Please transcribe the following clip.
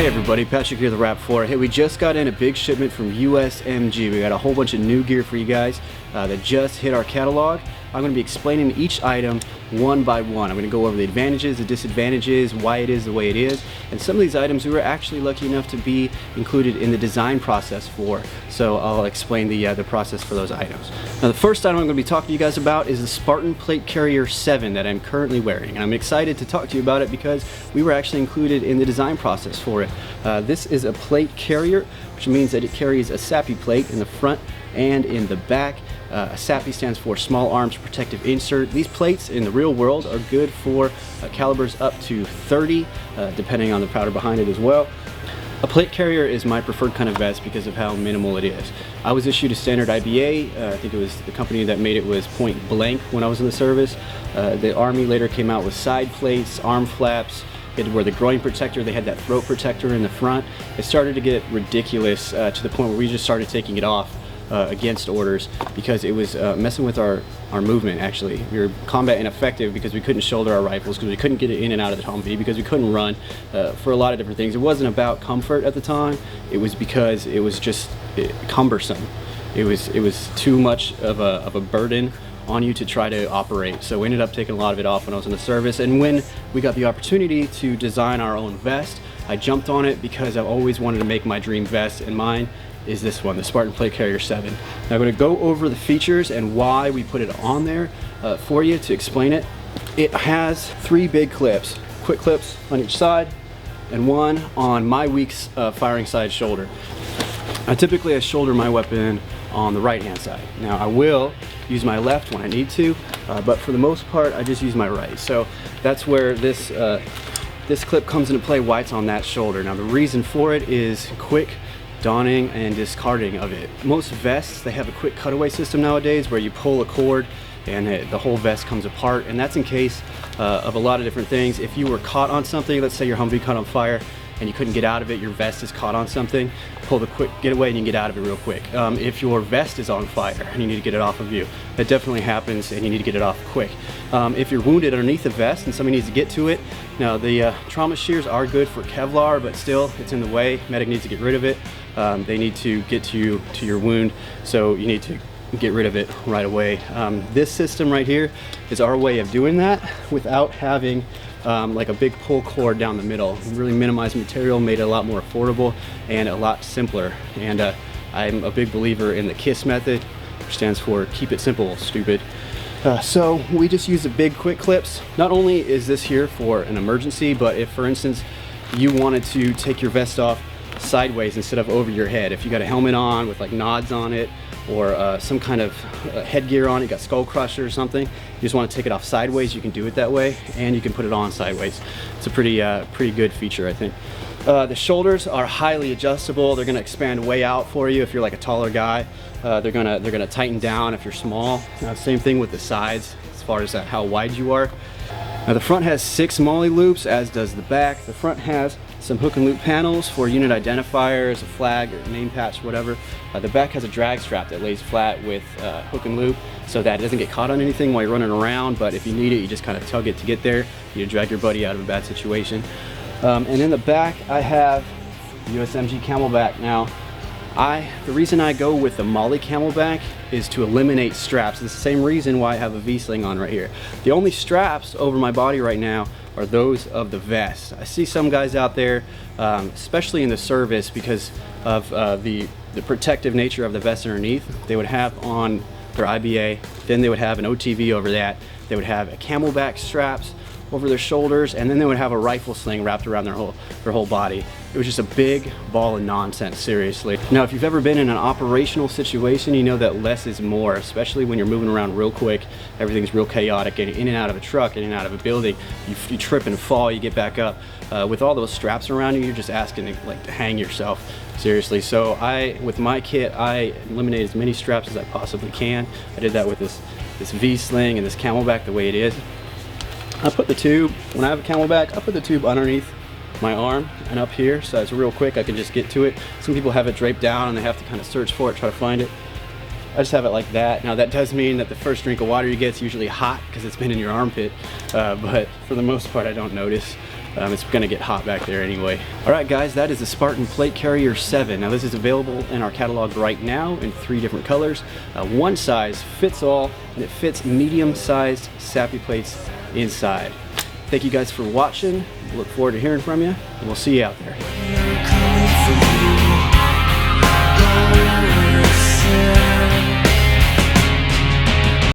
Hey everybody, Patrick here, the Rap 4. Hey, we just got in a big shipment from USMG. We got a whole bunch of new gear for you guys that just hit our catalog. I'm going to be explaining each item one by one. I'm going to go over the advantages, the disadvantages, why it is the way it is, and some of these items we were actually lucky enough to be included in the design process for. So I'll explain the process for those items. Now the first item I'm going to be talking to you guys about is the Spartan Plate Carrier 7 that I'm currently wearing. And I'm excited to talk to you about it because we were actually included in the design process for it. This is a plate carrier, which means that it carries a SAPI plate in the front and in the back. SAPI stands for Small Arms Protective Insert. These plates in the real world are good for calibers up to 30, depending on the powder behind it as well. A plate carrier is my preferred kind of vest because of how minimal it is. I was issued a standard IBA. I think it was the company that made it was Point Blank when I was in the service. The Army later came out with side plates, arm flaps. It had where the groin protector, they had that throat protector in the front. It started to get ridiculous to the point where we just started taking it off against orders because it was messing with our movement. Actually, we were combat ineffective because we couldn't shoulder our rifles, because we couldn't get it in and out of the Humvee, because we couldn't run, for a lot of different things. It wasn't about comfort at the time. It was because it was just cumbersome. It was too much of a burden on you to try to operate. So we ended up taking a lot of it off when I was in the service, and when we got the opportunity to design our own vest, I jumped on it because I've always wanted to make my dream vest, and mine is this one, the Spartan Plate Carrier 7. Now I'm going to go over the features and why we put it on there for you to explain it. It has 3 big clips, quick clips on each side, and one on my weak firing side shoulder. Typically I shoulder my weapon on the right hand side. Now I will use my left when I need to, but for the most part I just use my right. So that's where this clip comes into play, why it's on that shoulder. Now the reason for it is quick donning and discarding of it. Most vests, they have a quick cutaway system nowadays where you pull a cord and the whole vest comes apart, and that's in case of a lot of different things. If you were caught on something, let's say your Humvee caught on fire and you couldn't get out of it, your vest is caught on something, pull the quick getaway and you can get out of it real quick. If your vest is on fire and you need to get it off of you, that definitely happens and you need to get it off quick. If you're wounded underneath the vest and somebody needs to get to it, now the trauma shears are good for Kevlar, but still it's in the way. Medic needs to get rid of it. They need to get to your wound, so you need to get rid of it right away. This system right here is our way of doing that without having like a big pull cord down the middle. We really minimized material, made it a lot more affordable and a lot simpler. And I'm a big believer in the KISS method, which stands for keep it simple, stupid. So we just use the big quick clips. Not only is this here for an emergency, but if for instance you wanted to take your vest off sideways instead of over your head, if you got a helmet on with like nods on it, or some kind of headgear on it, you got skull crusher or something, you just want to take it off sideways, you can do it that way, and you can put it on sideways. It's a pretty good feature, I think. The shoulders are highly adjustable. They're going to expand way out for you if you're like a taller guy. They're gonna tighten down if you're small. Same thing with the sides as far as how wide you are. Now the front has 6 MOLLE loops, as does the back. The front has some hook and loop panels for unit identifiers, a flag or name patch, whatever. The back has a drag strap that lays flat with hook and loop so that it doesn't get caught on anything while you're running around, but if you need it, you just kind of tug it to get there. You drag your buddy out of a bad situation. And in the back, I have USMG Camelback. Now, the reason I go with the MOLLE Camelback is to eliminate straps. It's the same reason why I have a V-sling on right here. The only straps over my body right now are those of the vest. I see some guys out there, especially in the service, because of the protective nature of the vest underneath, they would have on their IBA, then they would have an OTV over that, they would have a Camelback straps over their shoulders, and then they would have a rifle sling wrapped around their whole body. It was just a big ball of nonsense, seriously. Now, if you've ever been in an operational situation, you know that less is more, especially when you're moving around real quick. Everything's real chaotic, getting in and out of a truck, in and out of a building. You trip and fall, you get back up. With all those straps around you, you're just asking to hang yourself, seriously. So with my kit, I eliminate as many straps as I possibly can. I did that with this V-sling and this Camelback the way it is. I put the tube, when I have a Camelback, I put the tube underneath my arm and up here, so it's real quick, I can just get to it. Some people have it draped down and they have to kind of search for it, try to find it. I just have it like that. Now that does mean that the first drink of water you get is usually hot because it's been in your armpit, but for the most part I don't notice. It's gonna get hot back there anyway. All right guys, that is the Spartan Plate Carrier 7. Now this is available in our catalog right now in 3 different colors. One size fits all, and it fits medium-sized SAPI plates inside. Thank you guys for watching. Look forward to hearing from you, and we'll see you out there.